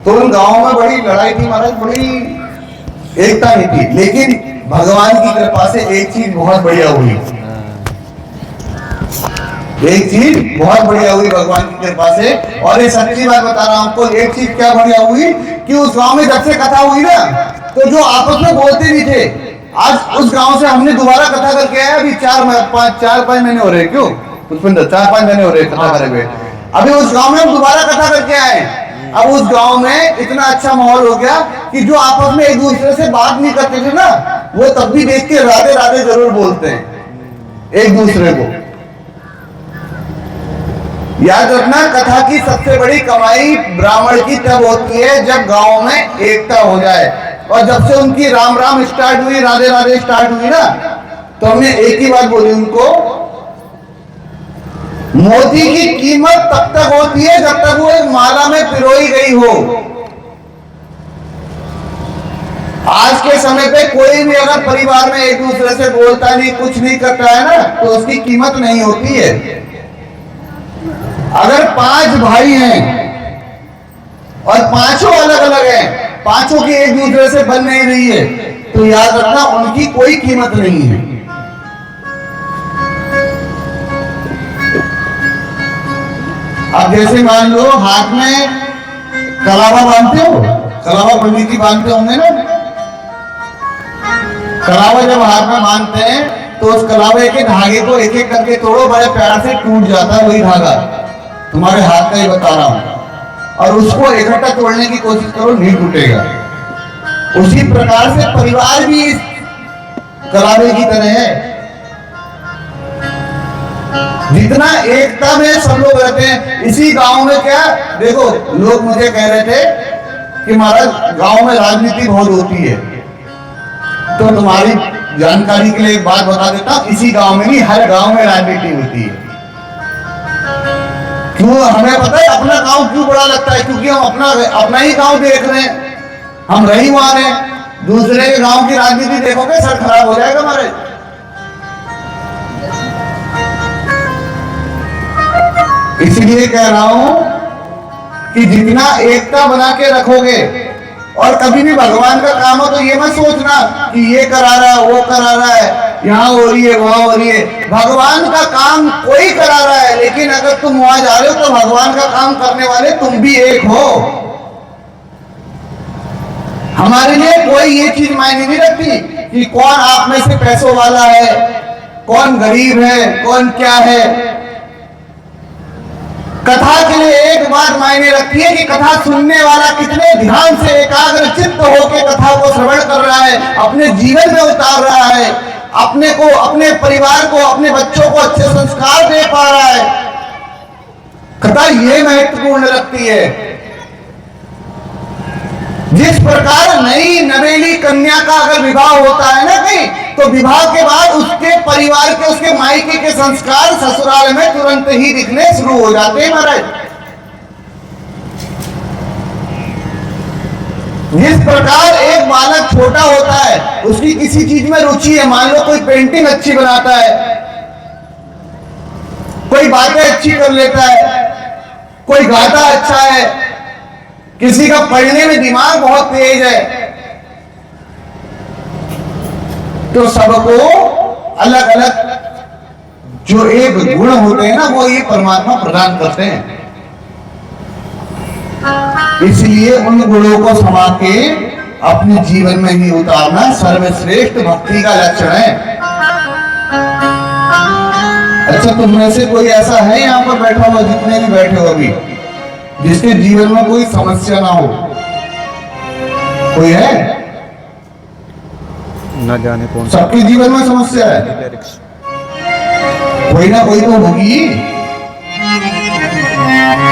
तो उन गांवों में बड़ी लड़ाई थी महाराज, बड़ी एकता नहीं थी, लेकिन भगवान की कृपा से एक चीज बहुत बढ़िया हुई। एक चीज बहुत बढ़िया हुई भगवान की कृपा से, और ये सच्ची बात बता रहा हूं आपको। एक चीज क्या बढ़िया हुई कि उस गांव में जब से कथा हुई ना, तो जो आपस में बोलते नहीं थे, आज उस गांव से हमने दोबारा कथा करके आए। अभी 4-5 महीने हो रहे, क्यों पुष्पिंदर, 4-5 महीने हो रहे कथा करे हुए। अभी उस गांव में हम दोबारा कथा करके आए। अब उस गांव में इतना अच्छा माहौल हो गया कि जो आपस में एक दूसरे से बात नहीं करते थे ना, वो तब भी देख के राधे राधे जरूर बोलते हैं एक दूसरे को। याद रखना, कथा की सबसे बड़ी कमाई ब्राह्मण की तब होती है जब गांव में एकता हो जाए। और जब से उनकी राम राम स्टार्ट हुई, राधे राधे स्टार्ट हुई ना, तो हमने एक ही बात बोली उनको, मोती की कीमत तब तक होती है जब तक वो एक माला में पिरोई गई हो। आज के समय पे कोई भी अगर परिवार में एक दूसरे से बोलता नहीं, कुछ नहीं करता है ना, तो उसकी कीमत नहीं होती है। अगर 5 भाई हैं और पांचों अलग अलग हैं, पांचों की एक दूसरे से बन नहीं रही है, तो याद रखना उनकी कोई कीमत नहीं है। अब जैसे मान लो हाथ में कलावा बांधते हो, कलावा पंडित जी बांधते होंगे ना, कलावा जब हाथ में बांधते हैं तो उस कलावे के धागे को एक एक करके तोड़ो, बड़े प्यार से टूट जाता है वही धागा, तुम्हारे हाथ का ही बता रहा हूं, और उसको इकट्ठा तोड़ने की कोशिश करो, नहीं टूटेगा। उसी प्रकार से परिवार भी इस कलावे की तरह है। जितना एकता में सब लोग रहते हैं। इसी गांव में क्या देखो, लोग मुझे कह रहे थे कि महाराज गांव में राजनीति बहुत होती है, तो तुम्हारी जानकारी के लिए एक बात बता देता हूं, इसी गांव में नहीं, हर गांव में राजनीति होती है। क्यों? हमें पता है अपना गांव क्यों बड़ा लगता है, क्योंकि हम अपना ही गांव देख रहे हैं, हम रहीवान हैं। दूसरे के गांव की राजनीति देखोगे सर खराब हो जाएगा हमारे। इसलिए कह रहा हूं कि जितना एकता बना के रखोगे, और कभी भी भगवान का काम हो तो ये मत सोचना कि ये करा रहा है, वो करा रहा है, यहां हो रही है, वहां हो रही है। भगवान का काम कोई करा रहा है, लेकिन अगर तुम वहां जा रहे हो तो भगवान का काम करने वाले तुम भी एक हो। हमारे लिए कोई ये चीज मायने नहीं रखती कि कौन आप में से पैसों वाला है, कौन गरीब है, कौन क्या है। कथा के लिए एक बात मायने रखती है कि कथा सुनने वाला कितने ध्यान से एकाग्र चित्त होकर कथा को श्रवण कर रहा है, अपने जीवन में उतार रहा है, अपने को, अपने परिवार को, अपने बच्चों को अच्छे संस्कार दे पा रहा है। कथा ये महत्वपूर्ण रखती है। जिस प्रकार नई नवेली कन्या का अगर विवाह होता है ना कहीं, तो विवाह के बाद उसके परिवार के, उसके मायके के संस्कार ससुराल में तुरंत ही दिखने शुरू हो जाते हैं महाराज। जिस प्रकार एक बालक छोटा होता है, उसकी किसी चीज में रुचि है, मान लो कोई पेंटिंग अच्छी बनाता है, कोई बातें अच्छी कर लेता है, कोई गाता अच्छा है, किसी का पढ़ने में दिमाग बहुत तेज है, तो सबको अलग अलग जो एक गुण होते हैं ना, वो ये परमात्मा प्रदान करते हैं। इसलिए उन गुणों को समा के अपने जीवन में ही उतारना सर्वश्रेष्ठ भक्ति का लक्षण है। अच्छा, तुम में से कोई ऐसा है यहां पर बैठा हुआ, जितने भी बैठे हो अभी, जिसके जीवन में कोई समस्या ना हो? कोई है? ना जाने कौन। सबके जीवन में समस्या है, कोई ना कोई तो होगी,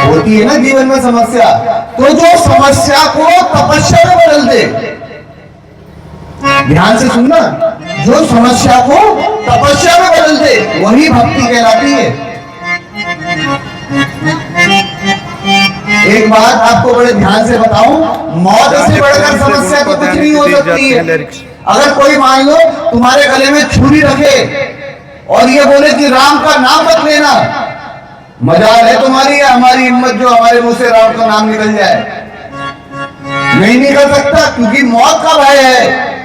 होती है ना जीवन में समस्या। तो जो समस्या को तपस्या में बदल दे, ध्यान से सुनना, जो समस्या को तपस्या में बदल दे वही भक्ति कहलाती है। एक बात आपको बड़े ध्यान से बताऊं, मौत से बढ़कर समस्या तो कुछ नहीं हो सकती है। अगर कोई मान लो तुम्हारे गले में छुरी रखे और ये बोले कि राम का नाम मत लेना, मजाल है तुम्हारी या हमारी हिम्मत जो हमारे मुंह से राम का नाम निकल जाए? नहीं निकल सकता, क्योंकि मौत का भय है।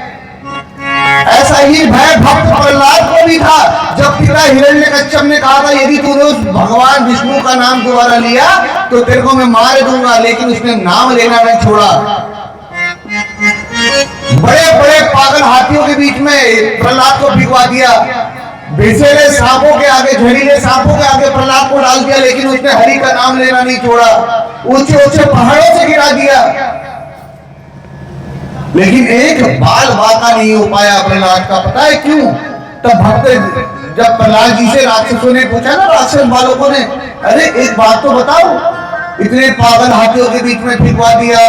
ऐसा ही भय भक्त प्रहलाद को भी था। जब पिता हिरण्यकश्यप ने कहा था यदि तूने उस भगवान विष्णु का नाम दोबारा लिया तो तेरे को मैं मार दूंगा, लेकिन उसने नाम लेना नहीं छोड़ा। बड़े बड़े पागल हाथियों के बीच में प्रहलाद को भिगवा दिया, विषैले सांपों के आगे, जहरीले सांपों के आगे प्रहलाद को डाल दिया, लेकिन उसने हरि का नाम लेना नहीं छोड़ा। ऊंचे ऊंचे पहाड़ों से गिरा दिया, लेकिन एक बाल बाका नहीं हो पाया प्रहलाद का। पता है क्यों? तब भक्त जब प्रहलाद जी से राक्षसों ने पूछा ना, राक्षस बालकों ने, अरे एक बात तो बताओ, इतने पागल हाथियों के बीच में भिगवा दिया,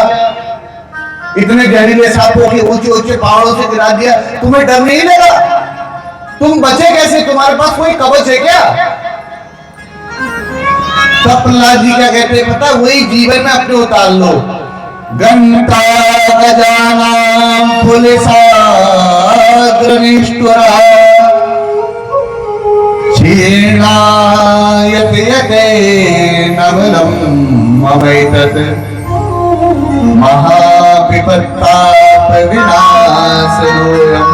इतने जहरीले सांपों के ऊंचे ऊंचे पहाड़ों से गिरा दिया, तुम्हें डर नहीं लगा? तुम बचे कैसे? तुम्हारे पास कोई कवच है क्या? तब प्रहलाद जी क्या कहते हैं पता? वही जीवन में अपने उतार लो। घंटा गजानां पुलिसाग्रनिष्ठुरा क्षीणायते यते नवलं ममैतत् महाविपत्ताप विनाशनोऽयं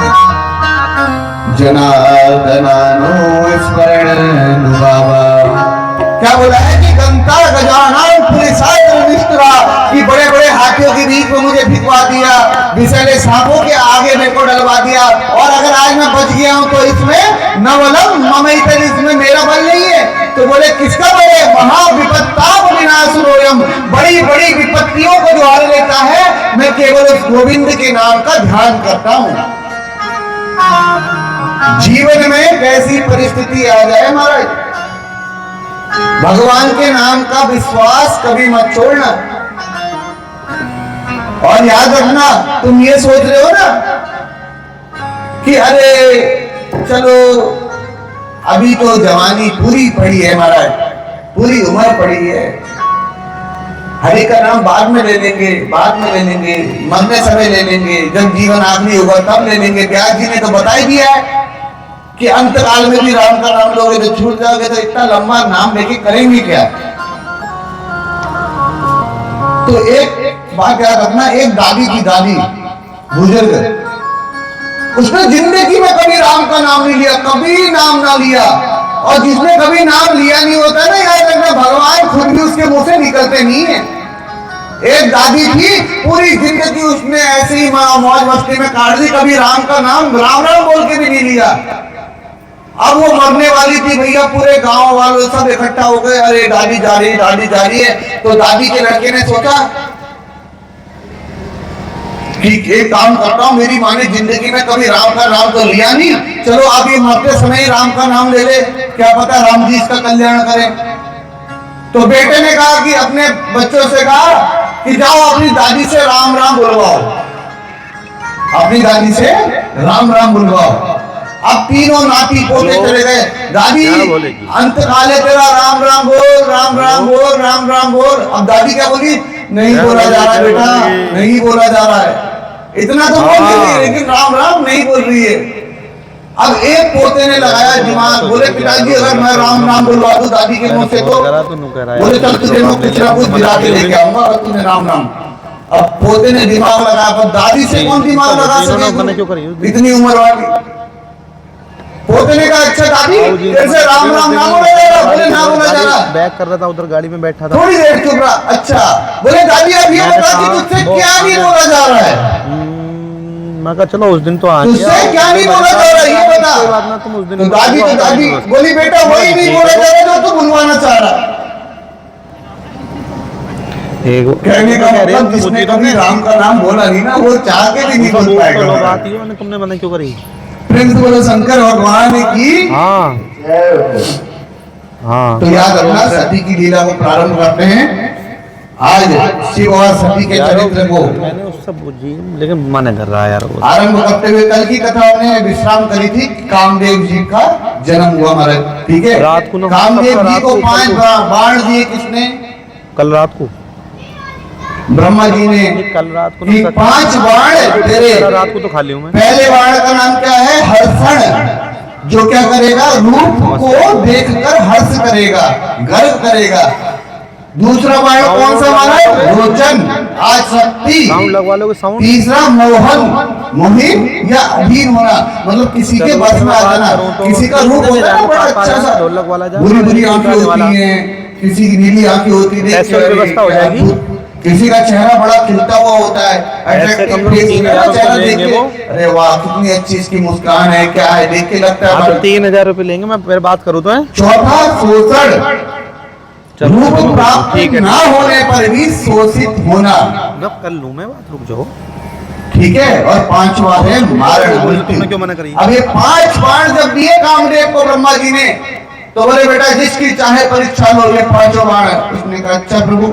जनार्दनानो स्मरणनुभावा। क्या बोला है कि घंटा गजानां पुलिसाग्रनिष्ठुरा, कि बड़े बड़े हाथियों के बीच में मुझे भिगवा दिया, विषैले सांपों के आगे मेरे को डलवा दिया, और अगर आज मैं बच गया हूं तो इसमें नवलम ममैतत्, इसमें मेरा बल नहीं है। तो बोले किसका बल है? महाविपत्ताप विनाशनोऽयं, बड़ी बड़ी विपत्तियों को जो हर लेता है, मैं केवल उस गोविंद के नाम का ध्यान करता हूं। जीवन में कैसी परिस्थिति आ जाए महाराज, भगवान के नाम का विश्वास कभी मत छोड़ना। और याद रखना, तुम ये सोच रहे हो ना कि अरे चलो अभी तो जवानी पूरी पड़ी है महाराज, पूरी उम्र पड़ी है, हरि का नाम बाद में ले लेंगे, बाद में ले लेंगे, मरने समय ले लेंगे, जब जीवन आखिरी होगा तब ले लेंगे। व्यास जी ने तो बता ही दिया है कि अंतकाल में भी राम का नाम लोगे तो छूट जाओगे, तो इतना लंबा नाम लेके करेंगे क्या? तो एक बात याद रखना, एक दादी की दादी बुजुर्ग, उसने जिंदगी में कभी राम का नाम नहीं लिया, कभी नाम ना लिया। और जिसने कभी नाम लिया नहीं होता ना, याद रखना भगवान खुद भी उसके मुंह से निकलते नहीं है। एक दादी थी, पूरी जिंदगी उसने ऐसे ही मौज मस्ती में काट दी, कभी राम का नाम राम राम बोल के भी नहीं लिया। अब वो मरने वाली थी भैया, पूरे गांव वालों सब इकट्ठा हो गए, अरे दादी जा रही है, दादी जा रही है। तो दादी के लड़के ने सोचा कि एक काम करता हूं, मेरी माँ ने जिंदगी में कभी राम का नाम तो लिया नहीं, चलो अब ये मरते समय राम का नाम ले ले, क्या पता राम जी इसका कल्याण करें। तो बेटे ने कहा कि अपने बच्चों से कहा कि जाओ अपनी दादी से राम राम बुलवाओ, अपनी दादी से राम राम बुलवाओ। अब तीनों नाती पोते चले गए, दादी अंतकाले तेरा राम राम बोल, राम राम बोल, राम राम बोल। अब दादी क्या बोली? नहीं बोला जा रहा है बेटा, नहीं बोला जा रहा है, इतना तो बोल रही है लेकिन राम राम नहीं बोल रही है। अब एक पोते ने लगाया दिमाग, बोले पिताजी अगर मैं राम राम बुलवा दूं दादी के मुंह से तो बोले चल तुझे मैं कुछ ना कुछ दिला के लेके आऊंगा और तूने राम राम। अब पोते ने दिमाग लगाया, पर दादी से कौन दिमाग लगा सके इतनी उम्र वाली। पोते ने कहा अच्छा दादी तेरे राम राम ना बोला जा रहा, बोले ना बोला जा रहा। बैक कर रहा था, उधर गाड़ी में बैठा था, थोड़ी देर चुप रहा। अच्छा बोले दादी अब ये बता कि तुझसे क्या नहीं बोला जा रहा है? मैं कहा चलो उस दिन तो आ गया, तुझसे क्या नहीं बोला जा रहा है ये बता। कोई बात ना, तुम उस दिन तो दादी बोली बेटा वही नहीं बोला जा रहा जो तू बुलवाना चाह रहा। कहने का मतलब जिसने कभी राम का नाम बोला नहीं ना, वो चाह के भी नहीं बोल पाएगा। बात ही मैंने तुमने मना क्यों करी? प्रेम से बोलो शंकर भगवान की। हाँ हाँ। तो याद रखना, सती की लीला को प्रारंभ करते हैं आज शिव और सती के चरित्र को। मैंने उस सब बुझी, लेकिन मना कर रहा है यार। आरंभ करते हुए कल की कथा हमने विश्राम करी थी, कामदेव जी का जन्म हुआ महाराज, ठीक है। रात को कामदेव जी को 5 बाण दिए किसने? कल रात को ब्रह्मा जी ने। कल रात को 5 बाण तेरे। रात को तो खा लिया मैं। पहले बाण का नाम क्या है? हर्षण, जो क्या करेगा? रूप को देखकर हर्ष करेगा, गर्व करेगा। दूसरा वर्ण कौन सा हमारा है? रोचन, आज शक्ति। साउंड लगवा लोगे साउंड। तीसरा मोहन, मोहित या अधीन होना, मतलब किसी के बस में आ जाना। किसी का रूप होता है ना बड़ा अच्छा सा, ढोलक वाला जा बुरी बुरी आंखें होती हैं, किसी की नीली आंखें होती है, ऐसे व्यवस्था हो जाएगी। किसी का चेहरा बड़ा खिलता हुआ होता है, ऐसे कम लोग 3,000 रुपए चेहरा देख लेंगे के, वो। अरे वाह कितनी अच्छी इसकी मुस्कान है, क्या है, देख के लगता है हाँ तो बड़ा। 3,000 रुपये लेंगे, मैं फिर बात करूँ तो है। चौथा शोषण, चलो, रूप चलो, प्राप्त ठीक है। ना होने पर भी शोषित होना, अब कर लूँ मैं बात, रुक जाओ। ठीक है। और पांचवा है मारण, तुमने क्यों मना करी? अब ये 5 बाण जब दिए कामदेव को ब्रह्मा जी ने, तो बोले बेटा जिसकी चाहे परीक्षा लो, ये 5 बाण। उसने कहा अच्छा प्रभु।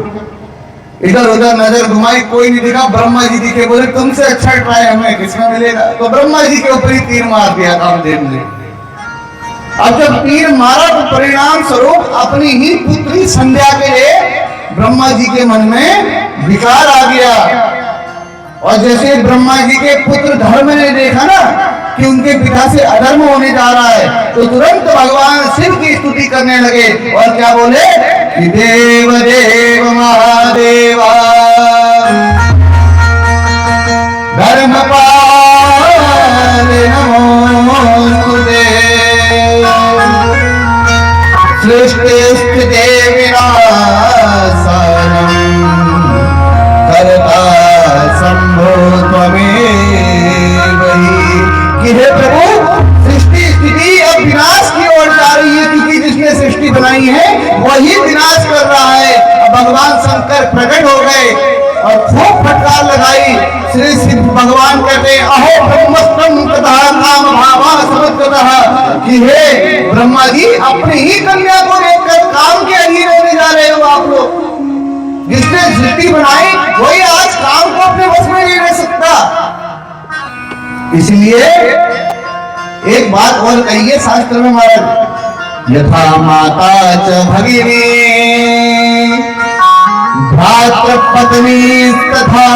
इधर उधर नजर घुमाई, कोई नहीं दिखा, ब्रह्मा जी दिखे, बोले तुमसे अच्छा ट्राई हमें किसमें मिलेगा। तो ब्रह्मा जी के ऊपर ही तीर मार दिया कामदेव ने। अब जब तीर मारा तो परिणाम स्वरूप अपनी ही पुत्री संध्या के लिए ब्रह्मा जी के मन में विकार आ गया। और जैसे ब्रह्मा जी के पुत्र धर्म ने देखा ना कि उनके पिता से अधर्म होने जा रहा है, तो तुरंत भगवान शिव की स्तुति करने लगे। और क्या बोले कि देव देव महादेवा धर्मपाल नमोस्तुते सृष्टि विनाशनम करता संभो त्वमेव ही। कि हे प्रभु सृष्टि स्थिति अब विनाश की ओर जा रही है, क्योंकि जिसने सृष्टि बनाई है वही विनाश कर रहा है। अब भगवान शंकर प्रकट हो गए और खूब फटकार लगाई। श्री शिव भगवान कहते हैं अहो ब्रह्मस्तम तथा काम भावा समस्ततः, कि हे ब्रह्मा जी अपनी ही कन्या को देखकर काम के अधीन होने जा रहे हो आप लोग। जिसने सृष्टि बनाई वही आज काम को अपने वश में नहीं रह सकता। इसलिए एक बात और कही है शास्त्र में महाराज, यथा माता च भगिनी भ्रातृ पत्नी तथा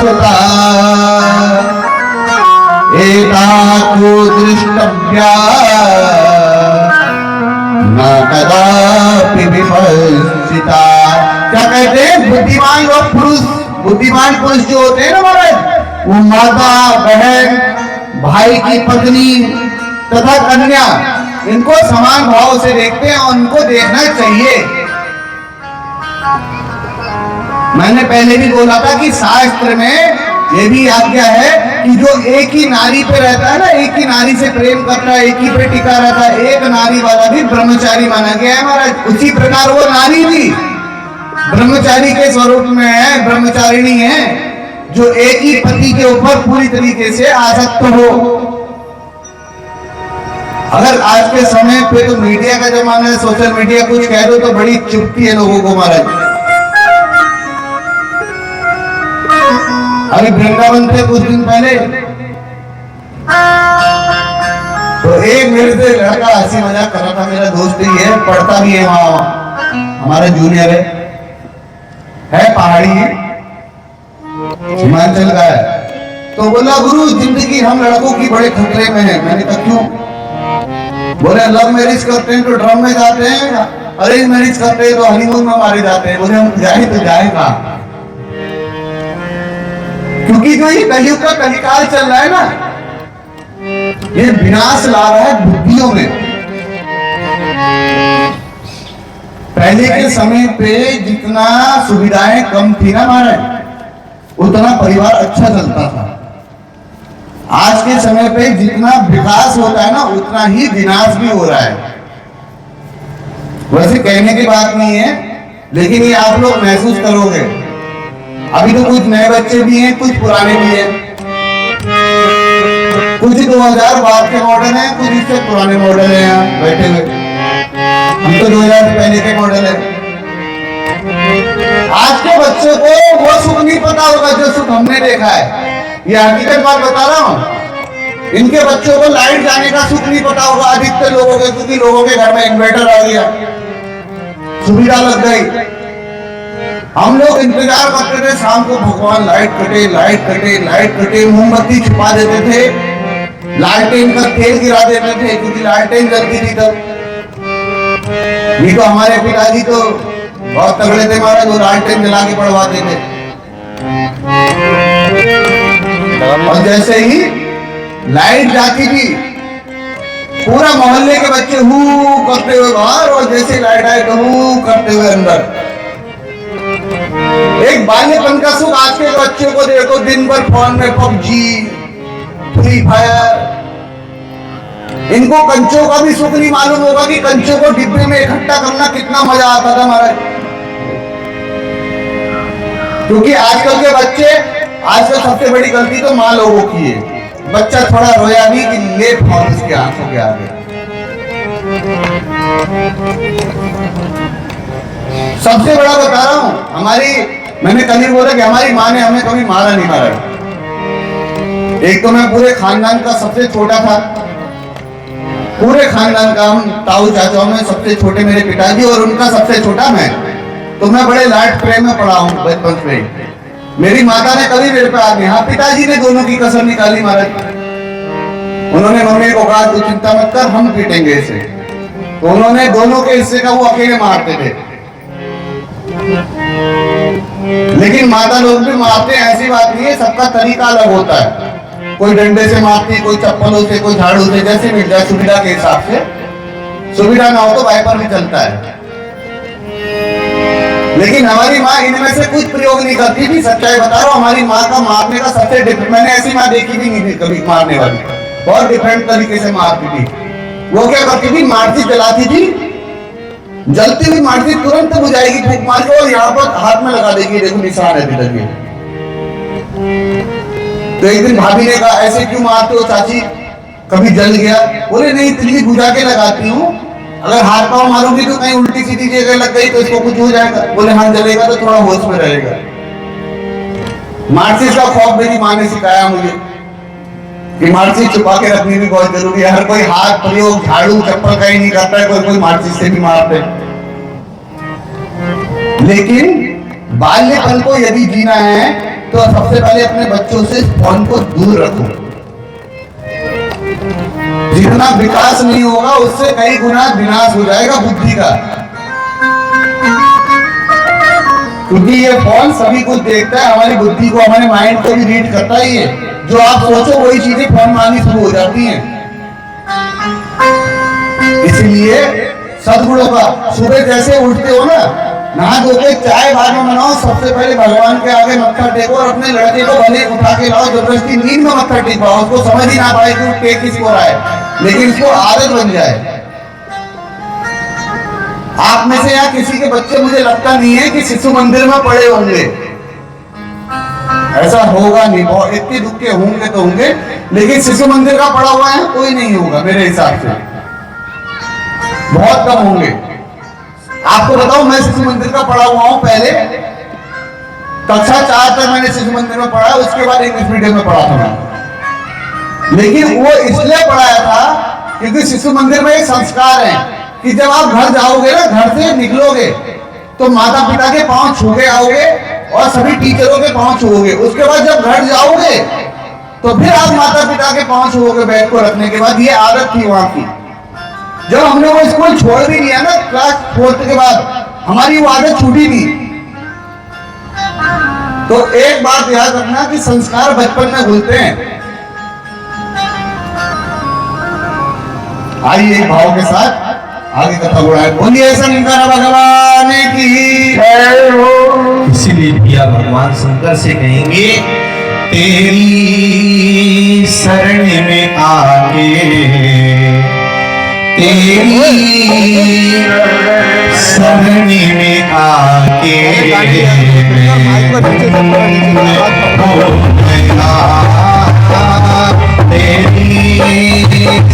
सुता एताको दृष्टव्या न कदापि विपश्चिता। क्या कहते हैं बुद्धिमान लोग, पुरुष बुद्धिमान पुरुष जो होते हैं ना महाराज, वो माता बहन भाई की पत्नी तथा कन्या इनको समान भाव से देखते हैं और उनको देखना चाहिए। मैंने पहले भी बोला था कि शास्त्र में ये भी आज्ञा है कि जो एक ही नारी पे रहता है ना, एक ही नारी से प्रेम करता है, एक ही पे टिका रहता है, एक नारी वाला भी ब्रह्मचारी माना गया है महाराज। उसी प्रकार वो नारी भी ब्रह्मचारी के स्वरूप में है, ब्रह्मचारिणी है, जो एक ही पति के ऊपर पूरी तरीके से आसक्त हो। अगर आज के समय पे तो मीडिया का जमाना है, सोशल मीडिया, कुछ कह दो तो बड़ी चुपती है लोगों को महाराज। अभी वृंदावन थे कुछ दिन पहले, तो एक मेरे से लड़का हंसी मजाक कर रहा था, मेरा दोस्त ही है, पढ़ता भी है वहां, हमारा जूनियर है पहाड़ी है, हिमाचल का है। तो बोला गुरु जिंदगी हम लड़कों की बड़े खतरे में है। मैंने कहा क्यों? बोले लव मैरिज करते हैं तो ड्रम में जाते हैं, अरेंज मैरिज करते हैं तो हनीमून में मारे जाते हैं। बोले हम जाए तो जाए कहां? क्योंकि जो ये कलयुग का कलिकाल चल रहा है ना, ये विनाश ला रहा है बुद्धियों में। पहले के समय पे जितना सुविधाएं कम थी ना हमारे, उतना परिवार अच्छा चलता था। आज के समय पे जितना विकास होता है ना, उतना ही विनाश भी हो रहा है। वैसे कहने की बात नहीं है, लेकिन ये आप लोग महसूस करोगे। अभी तो कुछ नए बच्चे भी हैं, कुछ पुराने भी हैं, कुछ 2000 बाद के मॉडल हैं, कुछ इससे पुराने मॉडल हैं यहाँ बैठे हुए। हम तो 2000 पहले के मॉडल है। आज के बच्चों को वो सुख नहीं पता होगा जो सुख हमने देखा है। ये हकीकत बात बता रहा हूँ। इनके बच्चों को लाइट जाने का सुख नहीं पता होगा अधिकतर लोगों के, क्योंकि लोगों के घर में इन्वर्टर आ गया, सुविधा लग गई। हम लोग इंतजार करते थे शाम को, भगवान लाइट कटे लाइट कटे लाइट कटे, मोमबत्ती छुपा देते थे, लालटेन का तेल गिरा देते थे, क्योंकि लालटेन जलती थी तब। नहीं तो हमारे पिताजी तो बहुत तगड़े थे महाराज, वो लालटेन जला के पढ़वाते थे। और जैसे ही लाइट जाती थी पूरा मोहल्ले के बच्चे हू करते हुए बाहर, और जैसे लाइट आए तो हू करते हुए अंदर। एक बाल्यपन का सुख आज के बच्चों को देखो, दिन भर फोन में पबजी, फ्री फायर। इनको कंचों का भी सुख नहीं मालूम होगा कि कंचों को डिब्बे में इकट्ठा करना कितना मजा आता था महाराज। क्योंकि आजकल के बच्चे, आजकल सबसे बड़ी गलती तो माँ लोगों की है। बच्चा थोड़ा रोया भी कि ले फोन उसके आंखों के आगे। सबसे बड़ा बता रहा हूं, हमारी, मैंने कल ही बोला कि हमारी माँ ने हमें कभी मारा नहीं मारा। एक तो मैं पूरे खानदान का सबसे छोटा था, पूरे खानदान का, हम ताऊ चाचाओं में सबसे छोटे मेरे पिताजी और उनका सबसे छोटा मैं। तो मैं बड़े लाड प्रेम में पड़ा हूं बचपन से। मेरी माता ने कभी मेरे पे हाथ नहीं, हाँ पिताजी ने दोनों की कसर निकाली महाराज। उन्होंने मम्मी को कहा तू चिंता मत कर, हम पीटेंगे इसे। तो उन्होंने दोनों के हिस्से का वो अकेले मारते थे। लेकिन माता लोग भी मारते हैं, ऐसी बात नहीं है, सबका तरीका अलग होता है। कोई डंडे से मारती, कोई चप्पलों से, कोई झाड़ू से, जैसे मिल जाए सुविधा के हिसाब से। सुविधा ना हो तो वाइपर भी चलता है। लेकिन हमारी माँ इनमें से कुछ प्रयोग नहीं करती थी। सच्चाई बता रहा हूँ, हमारी माँ का मारने का सबसे डिफरेंट, मैंने ऐसी माँ देखी भी नहीं थी कभी मारने वाली। बहुत डिफरेंट तरीके से मारती थी। वो क्या करती थी, मारती जलाती थी, जलती हुई मारती तुरंत बुझाएगी फूंक मार के, और यहाँ पर हाथ में लगा देगी, देखो निशान है अभी तक। तो एक दिन भाभी ने कहा ऐसे क्यों मारते हो चाची, कभी जल गया? बोले नहीं, तिल्ली बुझा के लगाती हूँ, अगर हाथ पांव मारूंगी तो कहीं उल्टी सीधी जगह लग गई तो इसको कुछ हो जाएगा। बोले हाँ जलेगा तो थोड़ा होश में रहेगा। माचिस का खौफ मेरी माँ ने सिखाया मुझे कि माचिस छुपा के रखनी भी बहुत जरूरी है। हर कोई हाथ प्रयोग झाड़ू चप्पल का ही नहीं करता है, कोई कोई माचिस से भी मारते हैं। लेकिन बाल्यपन को यदि जीना है तो सबसे पहले अपने बच्चों से फोन को दूर रखो। जितना विकास नहीं होगा उससे कई गुना विनाश हो जाएगा बुद्धि का। क्योंकि ये फोन सभी कुछ देखता है, हमारी बुद्धि को, हमारे माइंड को भी रीड करता ही है। जो आप सोचो वही चीजें फोन में आनी शुरू हो जाती हैं। इसलिए सद्गुणों का, सुबह जैसे उठते हो ना, नहा धो के चाय बाद में बनाओ, सबसे पहले भगवान के आगे मत्था टेको और अपने लड़के को भले उठा के लाओ, जबरदस्ती नींद में मत्था टेकवाओ, उसको समझ ही ना पाए कि टेक किसको रहा है, लेकिन इसको आदत बन जाए। आप में से या किसी के बच्चे मुझे लगता नहीं है कि शिशु मंदिर में पड़े होंगे, ऐसा होगा नहीं। बहुत इतने दुखे होंगे तो होंगे, लेकिन शिशु मंदिर का पड़ा हुआ है कोई नहीं होगा मेरे हिसाब से, बहुत कम होंगे। आपको बताऊं, मैं शिशु मंदिर का पढ़ा हुआ हूं। पहले कक्षा 4 तक मैंने शिशु मंदिर में पढ़ा, उसके बाद इंग्लिश मीडियम में पढ़ा था मैं। लेकिन वो इसलिए पढ़ाया था क्योंकि शिशु मंदिर में एक संस्कार है कि जब आप घर जाओगे ना, घर से निकलोगे तो माता पिता के पांव छू के आओगे और सभी टीचरों के पांव छूओगे। उसके बाद जब घर जाओगे तो फिर आप माता पिता के पांव छूओगे बैग को रखने के बाद। ये आदत थी वहां की। जब हमने वो स्कूल छोड़ भी दिया ना क्लास 4 के बाद, हमारी वो आदत छूटी नहीं। तो एक बात याद रखना कि संस्कार बचपन में भूलते हैं। आइए एक भाव के साथ आगे कथा बढ़ाए। बोलिए शंकर भगवान की जय हो। इसीलिए भैया भगवान शंकर से कहेंगे, तेरी शरण में आके, तेरी शरण में आके तेरी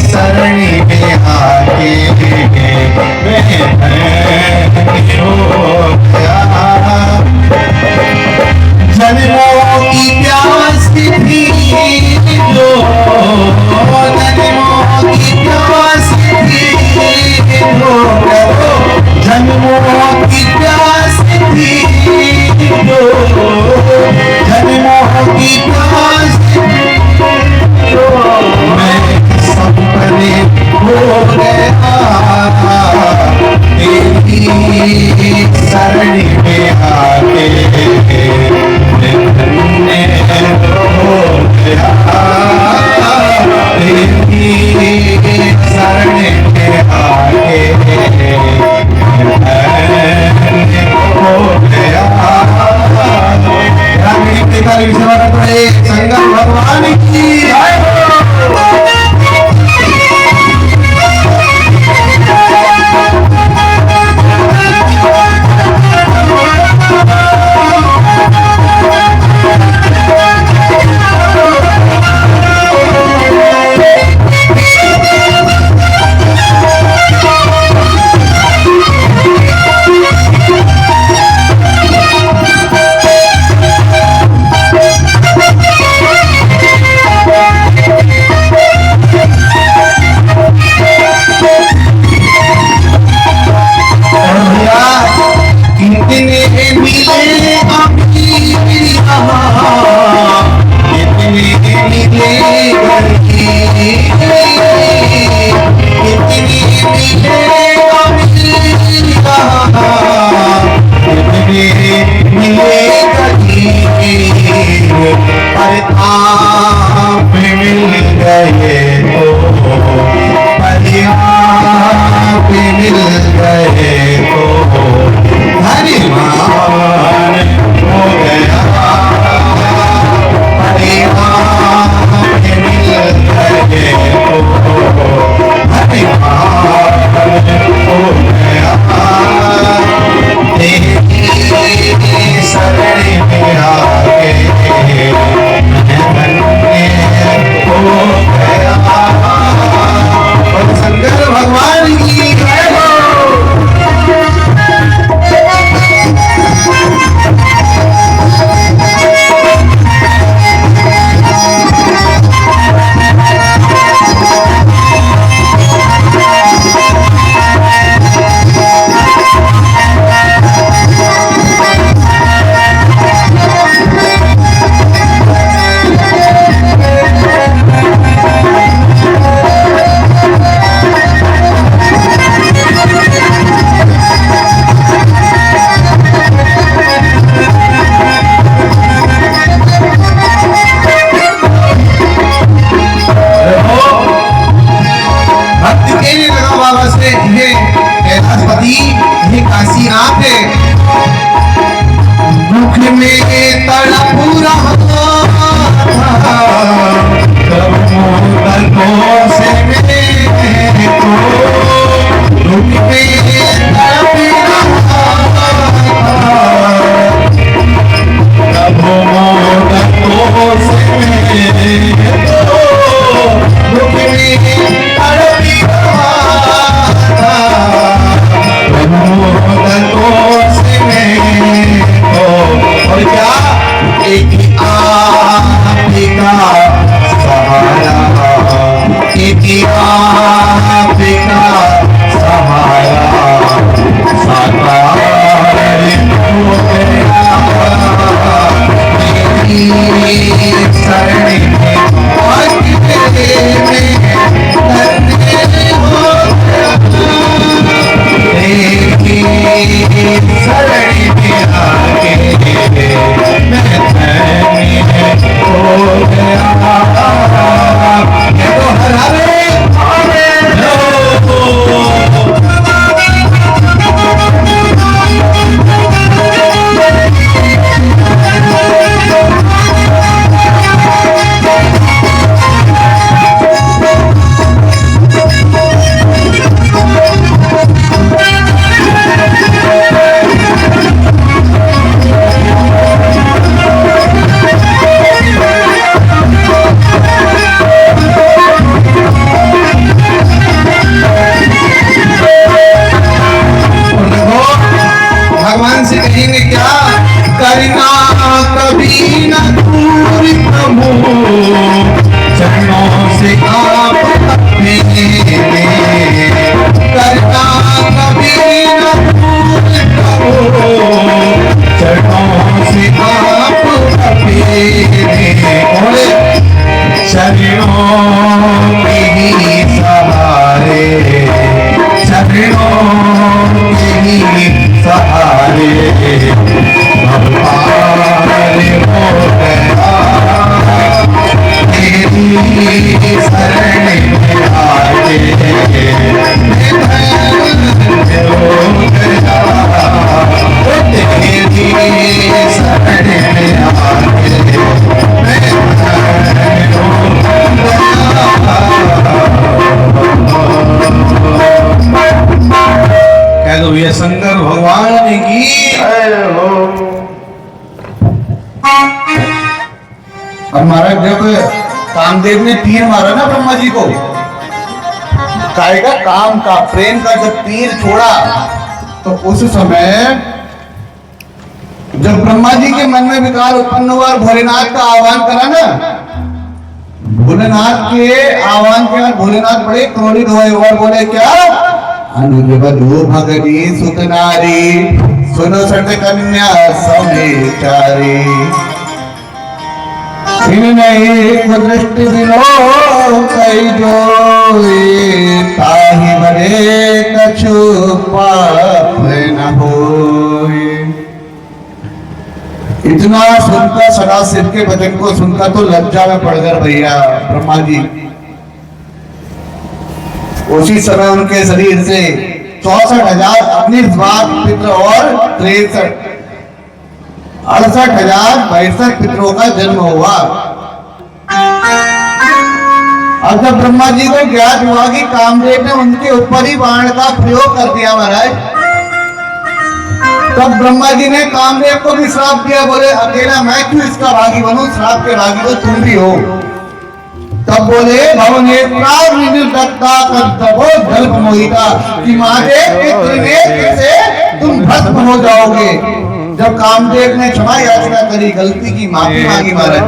शरण में आके जन्मों की प्यास थी जो, जन्मों की प्यास थी जो, जन्मों की प्यास थी जो, जन्मों की प्यास जो, मैं सब परे हो गया तेरी शरण ताली से स्वागत है शंकर भगवान की जय हो। Oh अब महाराज जब कामदेव ने तीर मारा ना ब्रह्मा जी को, काय का काम का प्रेम का जब तीर छोड़ा, तो उस समय जब ब्रह्मा जी के मन में विकार उत्पन्न हुआ और भोलेनाथ का आह्वान करा ना, भोलेनाथ के आह्वान के बाद भोलेनाथ बड़े क्रोधित हुए और बोले क्या, अनुज बधू भगनी सुत नारी, सुनो सत कन्या समेचारी, इनने एक दृष्टि दिलो कई जोई, ताहि बरे कछु पाप न होई। इतना सुनकर सदाशिव के वचन को सुनकर तो लज्जा में पड़ गए भैया ब्रह्मा जी। उसी समय उनके शरीर से 64,000 अग्निस्वाद पितृ और 68,062 पितरों का जन्म हुआ। अब जब ब्रह्मा जी को ज्ञात हुआ कि कामदेव ने उनके ऊपर ही बाण का प्रयोग कर दिया महाराज, तब ब्रह्मा जी ने कामदेव को भी श्राप दिया, बोले अकेला मैं क्यों इसका भागी बनूं, श्राप के भागी तो तुम भी हो। तब बोले जल्प मोहिता कि महादेव के त्रिनेत्र से तुम भस्म हो जाओगे। जब कामदेव ने क्षमा याचना करी, गलती की माफी मांगी महाराज।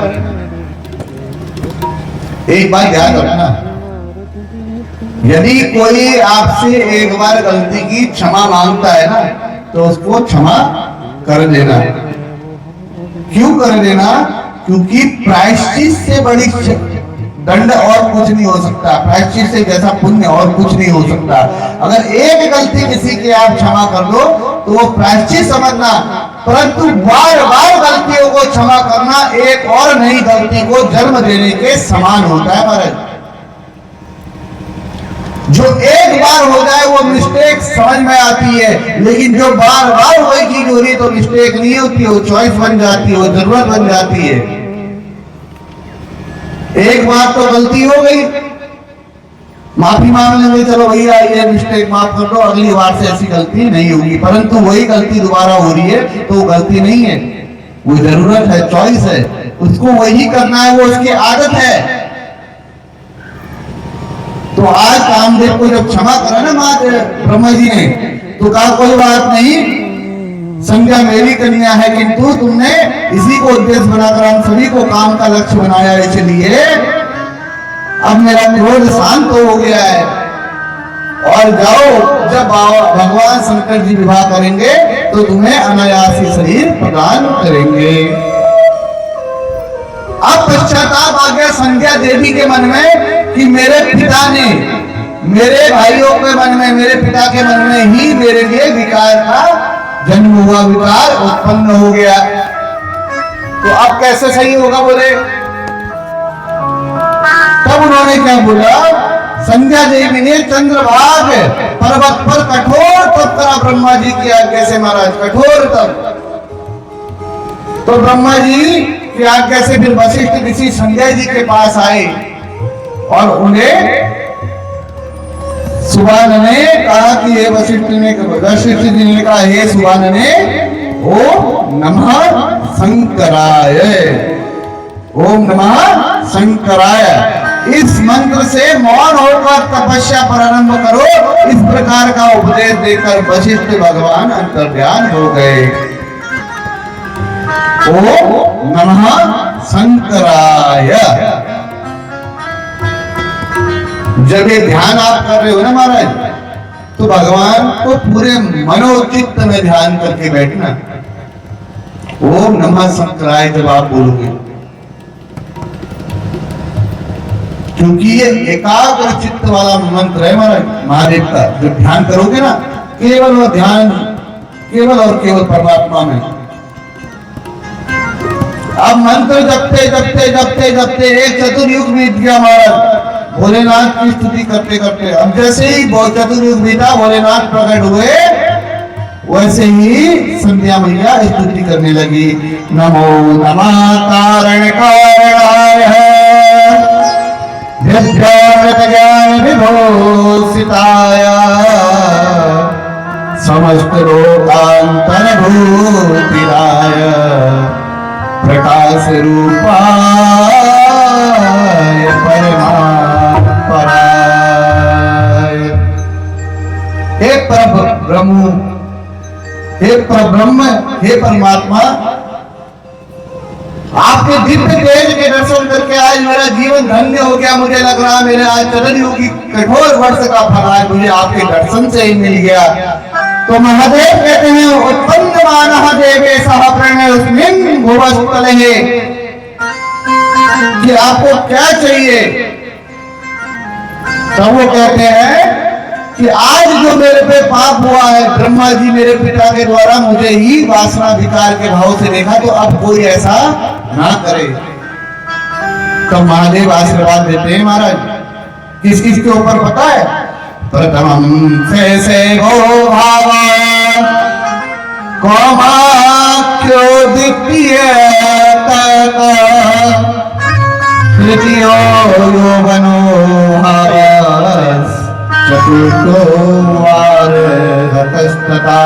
एक बात याद रखना, यदि कोई आपसे एक बार गलती की क्षमा मांगता है ना, तो उसको क्षमा कर देना। क्यों कर देना? क्योंकि प्रायश्चित से बड़ी दंड और कुछ नहीं हो सकता, प्रायश्चित से जैसा पुण्य और कुछ नहीं हो सकता। अगर एक गलती किसी की आप क्षमा कर दो तो वो प्रायश्चित समझना, परंतु बार बार गलतियों को क्षमा करना एक और नई गलती को जन्म देने के समान होता है महाराज। जो एक बार हो जाए वो मिस्टेक समझ में आती है, लेकिन जो बार बार वही चीज हो रही तो मिस्टेक नहीं होती, वो चॉइस बन जाती है, वो जरूरत बन जाती है। एक बार तो गलती हो गई, माफी मांग लेंगे, चलो भैया ये मिस्टेक माफ कर दो, अगली बार से ऐसी गलती नहीं होगी। परंतु वही गलती दोबारा हो रही है तो वो गलती नहीं है, वो जरूरत है, चॉइस है, उसको वही करना है, वो उसकी आदत है। तो आज कामदेव को जब क्षमा करा ना माँ ब्रह्मा जी ने, तो कहा कोई बात नहीं, संज्ञा मेरी कन्या है, किंतु तुमने इसी को उद्देश्य बनाकर हम सभी को काम का लक्ष्य बनाया, इसलिए अब मेरा क्रोध शांत हो गया है। और जाओ, जब भगवान शंकर जी विवाह करेंगे तो तुम्हें अनायास ही शरीर प्रदान करेंगे। अब पश्चाताप आ गया संध्या देवी के मन में कि मेरे पिता ने, मेरे भाइयों के मन में, मेरे पिता के मन में ही मेरे लिए विकार का जन्म हुआ, विकार उत्पन्न हो गया, तो अब कैसे सही होगा बोले। तब उन्होंने क्या बोला, संध्या देवी ने चंद्रभाग पर्वत पर कठोर तप करा ब्रह्मा जी की आज्ञा से महाराज, कठोर तप। तो ब्रह्मा जी की आज्ञा से फिर वशिष्ठ ऋषि संध्या जी के पास आए और उन्हें सुबान ने कहा कि ये वशिष्ठ जी ने कहा, हे सुबान ने, ओम नमः शंकराय, ओम नमः शंकराय, इस मंत्र से मौन होकर तपस्या प्रारंभ करो। इस प्रकार का उपदेश देकर वशिष्ठ भगवान अंतर्ध्यान हो गए। ओम नमः शंकराय। जब ये ध्यान आप कर रहे हो ना महाराज, तो भगवान को पूरे मनोचित्त में ध्यान करके बैठना। ओम नमः शंकराय जब आप बोलोगे, क्योंकि ये एकाग्र चित्त वाला मंत्र है महाराज महादेव का। जब ध्यान करोगे ना, केवल वो ध्यान केवल और केवल परमात्मा में। अब मंत्र जपते जपते जपते जपते एक चतुर्युग बीत गया महाराज, भोलेनाथ की स्तुति करते करते। अब जैसे ही चतुर्युग बीता, भोलेनाथ प्रकट हुए, वैसे ही संध्या मैया स्तुति करने लगी। नमो नमः कारण कारणाय विद्यामृत ज्ञान विभूषिताय समस्त लोकांतर भूतिराय प्रकाश रूपाय ब्रह्म हे परमात्मा, आपके दिव्य तेज के दर्शन करके आज मेरा जीवन धन्य हो गया। मुझे लग रहा मेरे आज चरण की कठोर वर्ष का फल आज मुझे आपके दर्शन से ही मिल गया। तो महादेव कहते हैं उत्पन्न मानः देवे सह प्रणयस्मिन् भुवस्तले, कि आपको क्या चाहिए। तब वो कहते हैं कि आज जो मेरे पे पाप हुआ है, ब्रह्मा जी मेरे पिता के द्वारा मुझे ही वासना विकार के भाव से देखा, तो अब कोई ऐसा ना करे। तो महादेव आशीर्वाद देते हैं महाराज, किस किस के ऊपर पता है? प्रथमम से गो भावा कौमाख्यो द्वितीय तृतीयो यौवनो हावस चतुर्थो वार्धकस्तथा।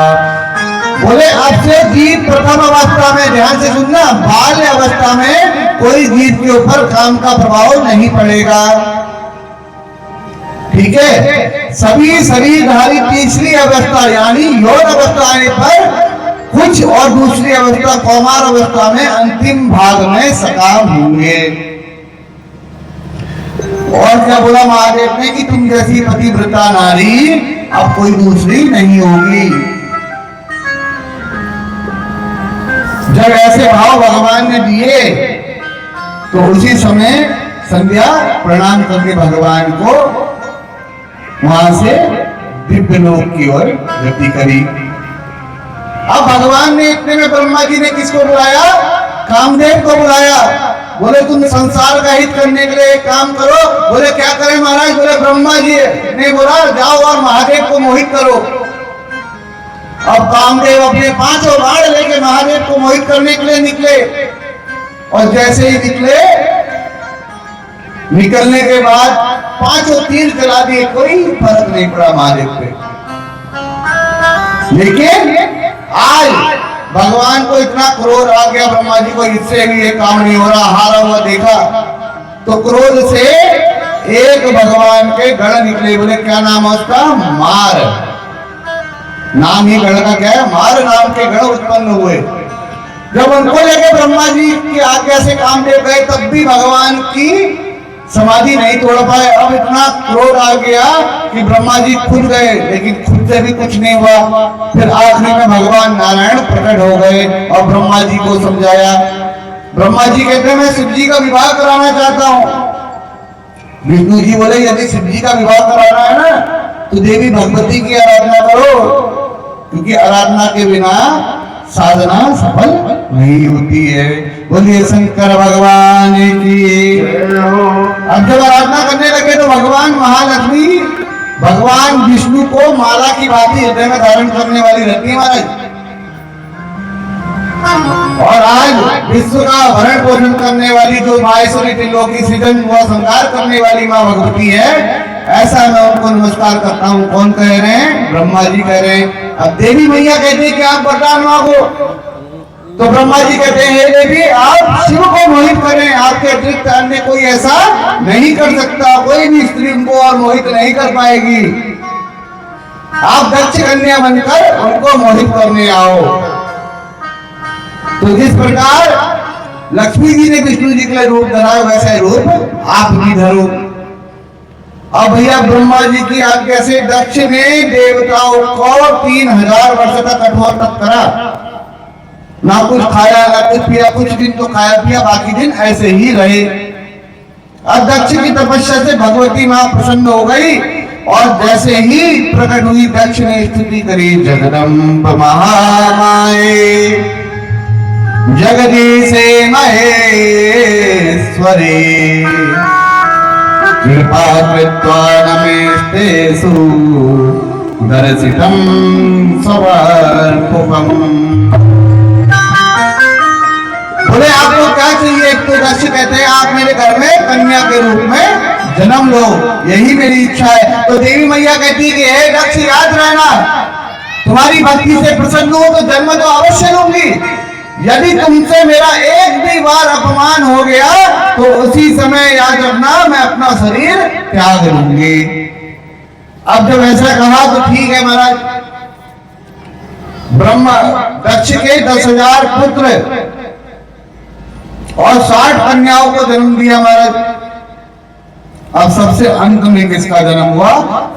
बोले आपसे जीव प्रथम अवस्था में, ध्यान से सुनना, बाल्य अवस्था में कोई जीव के ऊपर काम का प्रभाव नहीं पड़ेगा, ठीक है। सभी शरीरधारी तीसरी अवस्था यानी यौन अवस्था आने पर कुछ, और दूसरी अवस्था कौमार अवस्था में अंतिम भाग में सकाम होंगे। और क्या बोला महादेव ने कि तुम जैसी पतिव्रता नारी अब कोई दूसरी नहीं होगी। जब ऐसे भाव भगवान ने दिए तो उसी समय संध्या प्रणाम करके भगवान को वहां से दिव्य लोक की ओर गति करी। अब भगवान ने इतने में ब्रह्मा जी ने किसको बुलाया? कामदेव को बुलाया। बोले तुम संसार का हित करने के लिए एक काम करो। बोले क्या करें महाराज? बोले ब्रह्मा जी ने बोला जाओ और महादेव को मोहित करो। अब कामदेव अपने 5 बाण लेके महादेव को मोहित करने के लिए निकले, और जैसे ही निकलने के बाद 5 तीर चला दिए, कोई फर्क नहीं पड़ा महादेव पे। लेकिन आज भगवान को इतना क्रोध आ गया, ब्रह्मा जी को इससे भी ये काम नहीं हो रहा, हारा हुआ देखा तो क्रोध से एक भगवान के गण निकले। बोले क्या नाम है उसका? मार। नाम ही गण का क्या है? मार नाम के गण उत्पन्न हुए। जब उनको लेके ब्रह्मा जी की आज्ञा से कामदेव गए तब भी भगवान की समाधि नहीं तोड़ पाए। अब इतना क्रोध आ गया कि ब्रह्मा जी खुद गए, लेकिन खुद से भी कुछ नहीं हुआ। फिर आखिरी में भगवान नारायण प्रकट हो गए और ब्रह्मा जी को समझाया। ब्रह्मा जी कहते हैं मैं शिव जी का विवाह कराना चाहता हूं। विष्णु जी बोले यदि शिव जी का विवाह कराना है ना तो देवी भगवती की आराधना करो, क्योंकि आराधना के बिना साधना सफल नहीं होती है। बोलिए शंकर भगवान की। अब जब आराधना करने लगे तो भगवान महालक्ष्मी भगवान विष्णु को माला की भांति हृदय में धारण करने वाली रहती है महाराज। और आज विश्व का भरण पोषण करने वाली जो माहेश्वरी त्रिलोकी सृजन व संहार करने वाली माँ भगवती है, ऐसा मैं उनको नमस्कार करता हूँ। कौन कह रहे हैं? ब्रह्मा जी कह रहे हैं। अब देवी मैया कहती है कि आप वरदान मांगो, तो ब्रह्मा जी कहते हैं हे देवी आप शिव को मोहित करें, आपके अतिरिक्त अन्य कोई ऐसा नहीं कर सकता, कोई भी स्त्री उनको और मोहित नहीं कर पाएगी। आप दक्ष कन्या बनकर उनको मोहित करने आओ। तो जिस प्रकार लक्ष्मी जी ने विष्णु जी के लिए रूप धरा वैसे रूप आप भी धरो। अब भैया ब्रह्मा जी की आज्ञा से दक्ष ने देवताओं को 3000 वर्ष तक कठोर तप करा, ना कुछ खाया ना कुछ पिया। कुछ दिन तो खाया पिया, बाकी दिन ऐसे ही रहे। अब दक्ष की तपस्या से भगवती मां प्रसन्न हो गई और जैसे ही प्रकट हुई दक्ष ने स्तुति करी जगदम्ब महामाये जगदीशे महेश्वरी कृपा कृत्वा नमेस्तेषु दर्शितं स्वरूपम्। बोले आपको क्या चाहिए? एक तो दक्ष कहते हैं आप मेरे घर में कन्या के रूप में जन्म लो, यही मेरी इच्छा है। तो देवी मैया कहती है कि हे दक्ष याद रहना, तुम्हारी भक्ति से प्रसन्न हो तो जन्म तो अवश्य लूंगी। यदि तुमसे मेरा एक भी बार अपमान हो गया तो उसी समय याद रखना मैं अपना शरीर त्याग लूंगी। अब जब ऐसा कहा तो ठीक है महाराज। ब्रह्मा दक्ष के 10,000 पुत्र और 60 कन्याओं को जन्म दिया महाराज। अब सबसे अंत में किसका जन्म हुआ?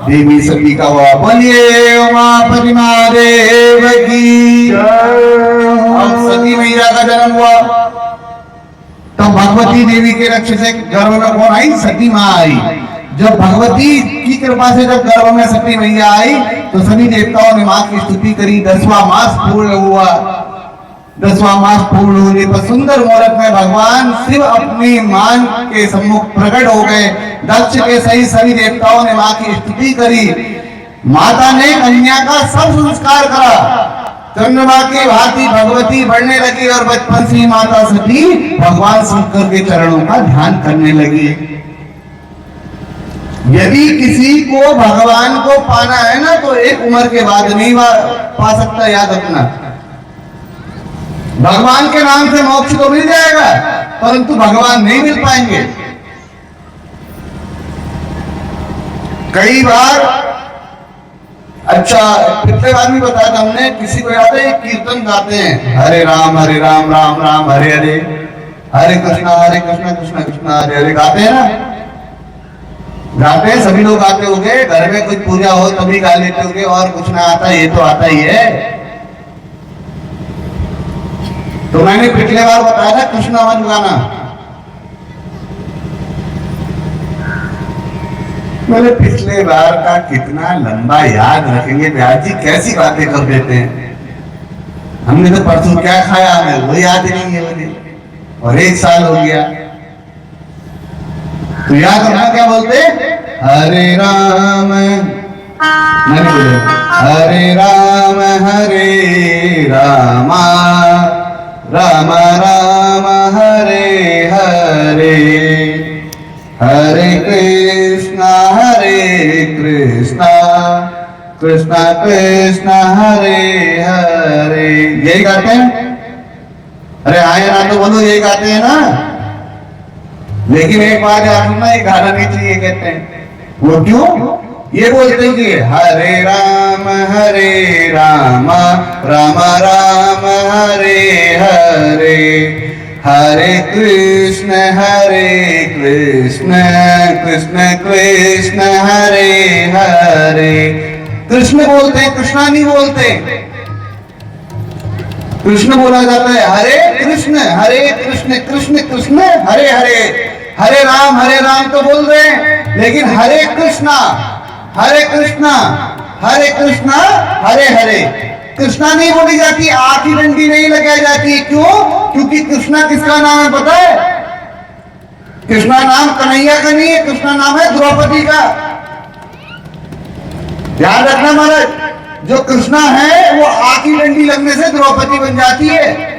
देवी सती का हुआ। बोलिए उमापति महादेव की। अब सती मैया का जन्म हुआ तो भगवती देवी के रक्ष से गर्भ में कौन आई? सती माँ आई। जब भगवती की कृपा से जब गर्भ में सती मैया आई तो सभी देवताओं ने माँ की स्तुति करी। 10वां मास पूर्ण हुआ। 10वां मास पूर्ण होने पर सुंदर मुहूर्त में भगवान शिव अपनी मां के सम्मुख प्रकट हो गए। दक्ष के सही सभी देवताओं ने मां की स्तुति करी। माता ने कन्या का सब संस्कार करा। चंद्रमा की भांति भगवती बढ़ने लगी और बचपन से ही माता सती भगवान शंकर के चरणों का ध्यान करने लगी। यदि किसी को भगवान को पाना है ना तो एक उम्र के बाद नहीं पा सकता, याद रखना। भगवान के नाम से मोक्ष तो मिल जाएगा परंतु भगवान नहीं मिल पाएंगे। कई बार अच्छा पिछले बार भी बताया था हमने, किसी को याद है कीर्तन गाते हैं, हरे राम राम राम हरे हरे, हरे कृष्णा कृष्ण कृष्ण हरे हरे, गाते हैं ना? गाते हैं, सभी लोग गाते होंगे। घर में कुछ पूजा हो तभी गा लेते होंगे। और कुछ ना आता ये तो आता ही है। तो मैंने पिछले बार बताया था कृष्णा वन गाना। मैंने पिछले बार का कितना लंबा याद रखेंगे ब्याज जी, कैसी बातें कर देते हैं। हमने तो परसों क्या खाया हमें वो याद नहीं है मुझे, और 1 साल हो गया। तो याद रखना क्या बोलते? हरे राम, मैंने बोले हरे राम राम राम हरे हरे, हरे कृष्णा कृष्णा कृष्णा हरे हरे। यही गाते हैं? अरे आए ना तो बोलो यही गाते हैं ना। लेकिन एक बात याद रखना, ये गाना नहीं चाहिए कहते हैं। वो क्यों? ये बोलते हैं कि हरे राम राम राम हरे हरे, हरे कृष्ण कृष्ण कृष्ण हरे हरे। कृष्ण बोलते हैं, कृष्णा नहीं बोलते। कृष्ण बोला जाता है हरे कृष्ण कृष्ण कृष्ण हरे हरे। हरे राम तो बोल रहे हैं, लेकिन हरे कृष्णा हरे हरे कृष्णा नहीं बोली जाती, आखी डंडी नहीं लगाई जाती। क्यों? क्योंकि कृष्णा किसका नाम है पता है? कृष्णा नाम कन्हैया का नहीं है, कृष्णा नाम है द्रौपदी का। ध्यान रखना महाराज, जो कृष्णा है वो आखी डंडी लगने से द्रौपदी बन जाती है।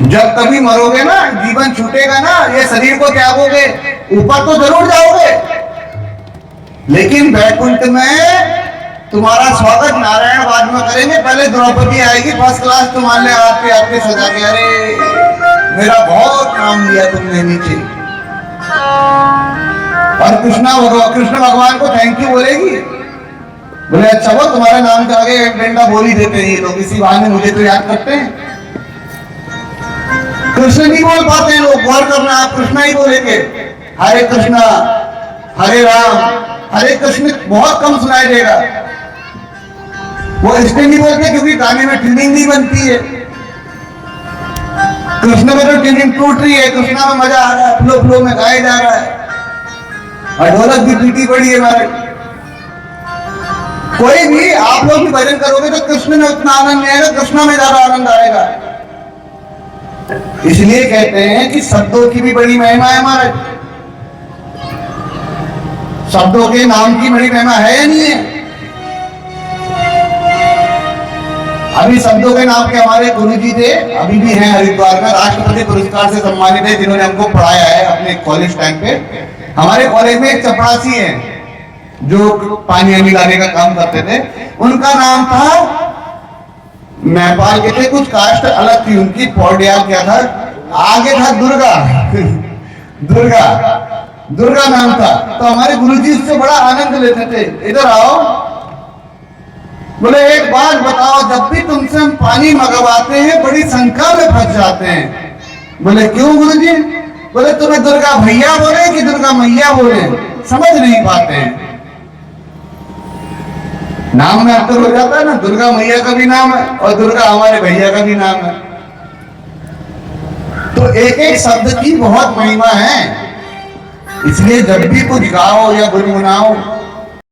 जब कभी मरोगे ना, जीवन छूटेगा ना, ये शरीर को त्यागोगे, ऊपर तो जरूर जाओगे, लेकिन वैकुंठ में तुम्हारा स्वागत नारायण बाद में करेंगे। पहले द्रौपदी आएगी फर्स्ट क्लास, तुम्हारे आपके सजा के, अरे मेरा बहुत नाम लिया तुमने नीचे। और कृष्ण भगवान को थैंक यू बोलेगी, बोले अच्छा वो तुम्हारे नाम के आगे एक डंडा बोल ही देते हैं लोग, इसी बहाने मुझे तो याद करते हैं। कृष्ण नहीं बोल पाते हैं लोग, गौर करना, आप कृष्णा ही बोलेंगे। हरे कृष्णा हरे राम हरे कृष्ण बहुत कम सुनाई देगा। वो इसलिए नहीं बोलते क्योंकि गाने में ट्यूनिंग नहीं बनती है। कृष्ण में तो ट्यूनिंग टूट रही है, कृष्णा में मजा आ रहा है, फ्लो फ्लो में गाया जा रहा है, और ढोलक भी पीटी पड़ी है हमारे। कोई भी आप लोग भी भजन करोगे तो कृष्ण में उतना आनंद नहीं आएगा, कृष्णा में ज्यादा आनंद आएगा। इसलिए कहते हैं कि शब्दों की भी बड़ी महिमा है हमारे। शब्दों के नाम की बड़ी महिमा है या नहीं है? अभी शब्दों के नाम के हमारे गुरु जी थे, अभी भी हैं हरिद्वार में, राष्ट्रपति पुरस्कार से सम्मानित है, जिन्होंने हमको पढ़ाया है अपने कॉलेज टाइम पे। हमारे कॉलेज में एक चपरासी है जो पानी मिलाने का काम करते थे, उनका नाम था, नेपाल के थे, कुछ कास्ट अलग थी उनकी, पौडियाल क्या था, आगे था दुर्गा नाम था। तो हमारे गुरुजी उससे बड़ा आनंद लेते थे। इधर आओ, बोले एक बात बताओ, जब भी तुमसे हम पानी मंगवाते हैं बड़ी संख्या में फंस जाते हैं। बोले क्यों गुरुजी? बोले तुम्हें दुर्गा भैया बोले कि दुर्गा मैया बोले, समझ नहीं पाते हैं। नाम में अंतर हो जाता है ना, दुर्गा मैया का भी नाम है और दुर्गा हमारे भैया का भी नाम है। तो एक एक शब्द की बहुत महिमा है, इसलिए जब भी कुछ गाओ या गुनगुनाओ